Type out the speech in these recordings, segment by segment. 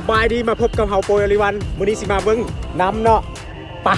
บายดีมาพบกับเฮาโปรยอริวันมื้อนี้สิมาเบิ่งน้ำเนาะปะ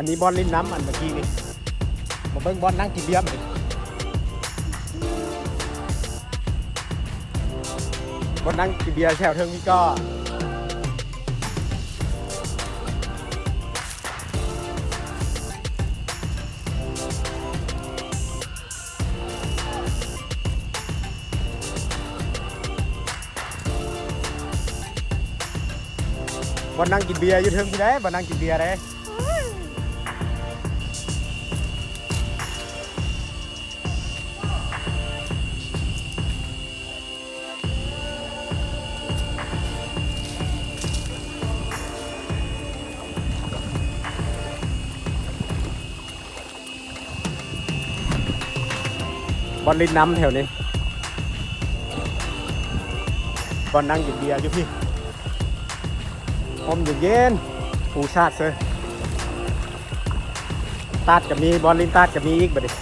อันนี้บอลลิ้นน้ำอันเมื่อกี้นี่มาเบิ่งบอลนั่งกินเบียร์มาดิบอลนั่งกินเบียร์แถวเทิงนี่ก็บอลนั่งกินเบียร์อยู่เทิงที่ไหนบอลนั่งกินเบียร์ได้บอลลิ้นน้ำแถวนี้บอลนั่งกินเบียร์อยู่พี่อมเย็นๆปูชาติเลยตัดกับมีบอลลิ้นตัดกับมีอีกบัดนี้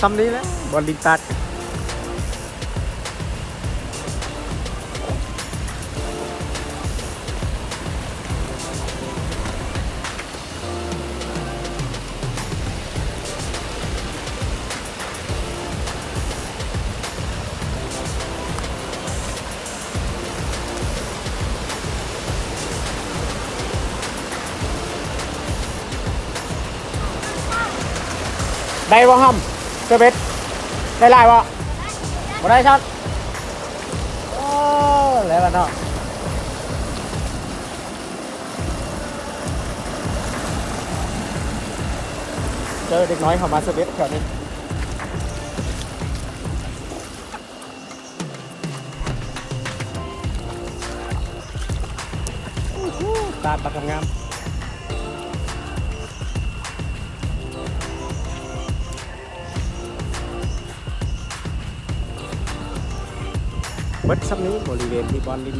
ซ้ำนี้แล้วบอลลินตัดได้บ่ฮัมเซเบสได้ลายวะบ่ได้ชัดโอ้แล้วกันเนาะเจอเด็กน้อยเข้ามาเซเบสแถวนี้ตาปักงามเบิดซับนี้บริเวณที่บอลลิน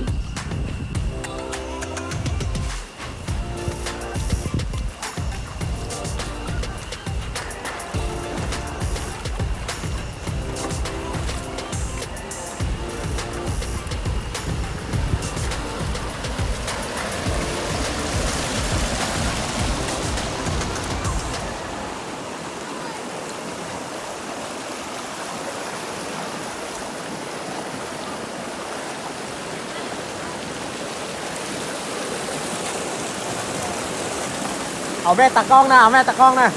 เอาแม่ตะกล้องนะเอาแม่ตะกล้องนะ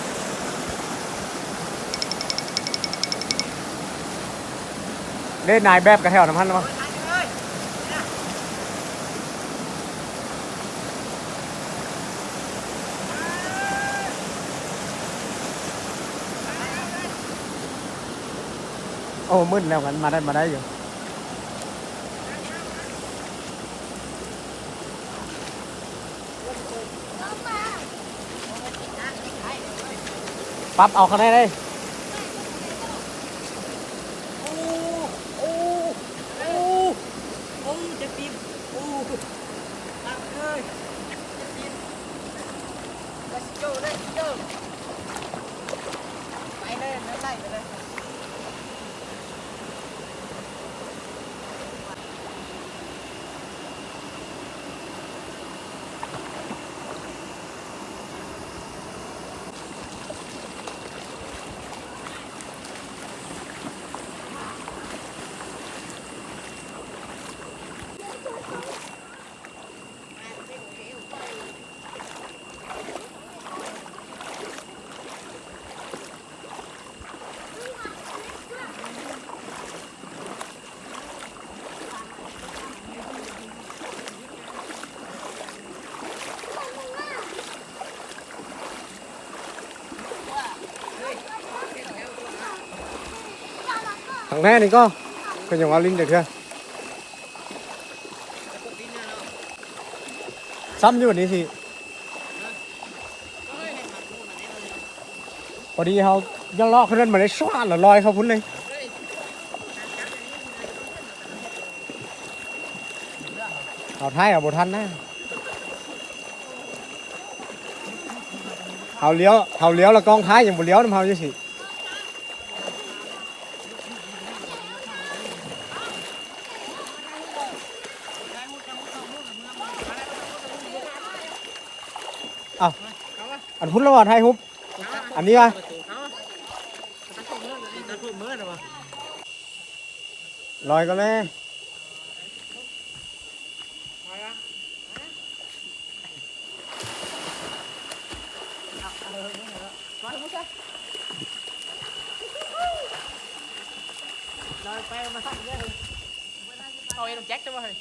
เล่นนายแบบกระแถวน้ำพันมั้งโอ้มึนแล้วกันมาได้อยู่ เ ปั๊บเอาคะแนนเลยจะปีนตักเลยจะปีน let's go let's go ไปเลยเนื้อไล่ไปเลยthằng này này có cái dòng linh được chưa xăm như vậy đi thìพอดีเขายังลอกขึ้นมาได้สว่านหรือลอยเขาพุ่นเลยเอาท้ายเอาบทันนะเขาเลี้ยวแล้วกองท้ายอย่างบนเลี้ยวน้ำเขาจะสิเอาอันพุ่นแล้วว่าไทยฮุบอันนี้วะลอยก็เลยไปมาสั่งเยอะเลยเอาเอ็นแจ็คจะมาเลย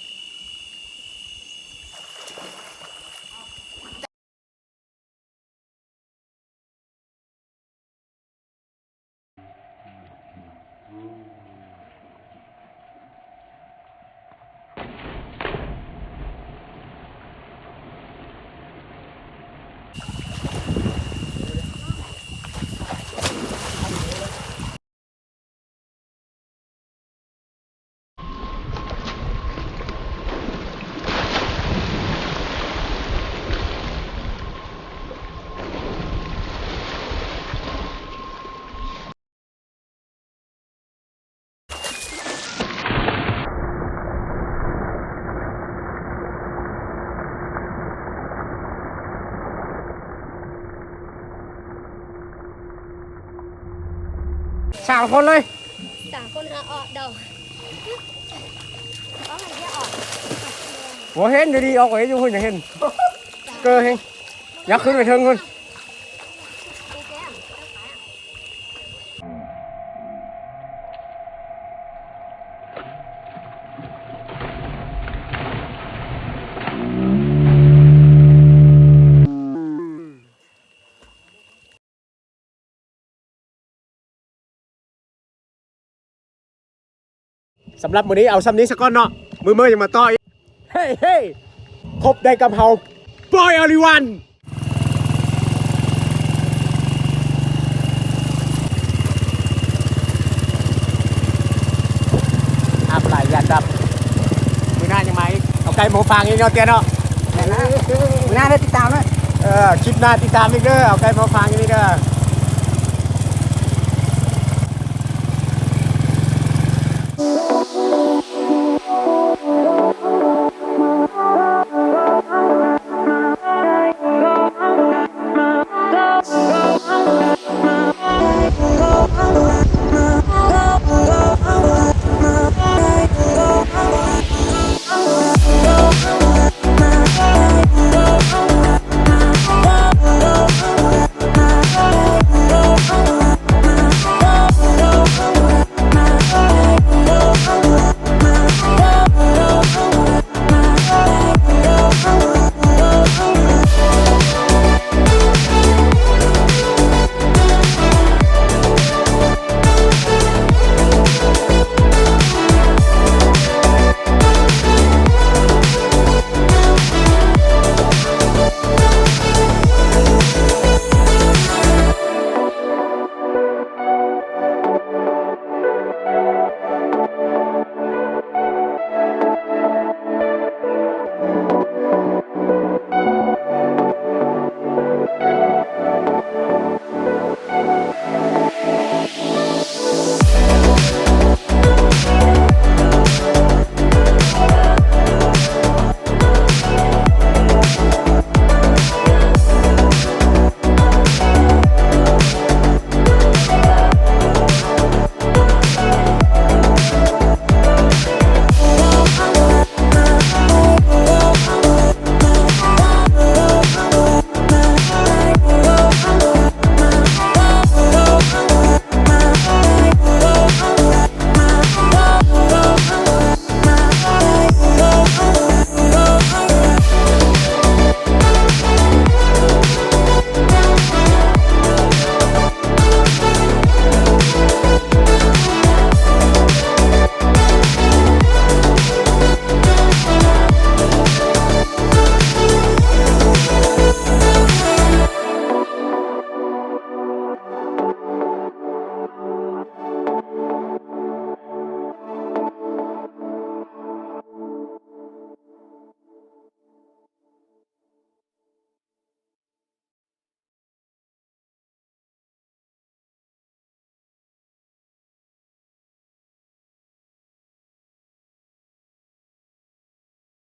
3 คนเลย 3 คนหาออกดอกเอาให้แค่ออก หัวเห็นดีๆออกไว้อยู่คุณอย่าเห็นเกอเฮงอยากขึ้นไปเทิงคุณ ดูแก้ม สำหรับมื้อนี้เอาซ้ำนี้สักก้อนเนาะมือยังมาต่ออีกเฮ้ยเฮ้ยครบได้กับเฮาปล่อยอริวันอาปลายยันดับมือหน้ายังมาอีกเอาไก่หมูฟางอีกเนาะเตี้ยเนาะมือหน้าได้ติดตามด้วยคลิปหน้าติดตามอีกเด้อเอาไก่หมูฟางอีกนี่เด้อ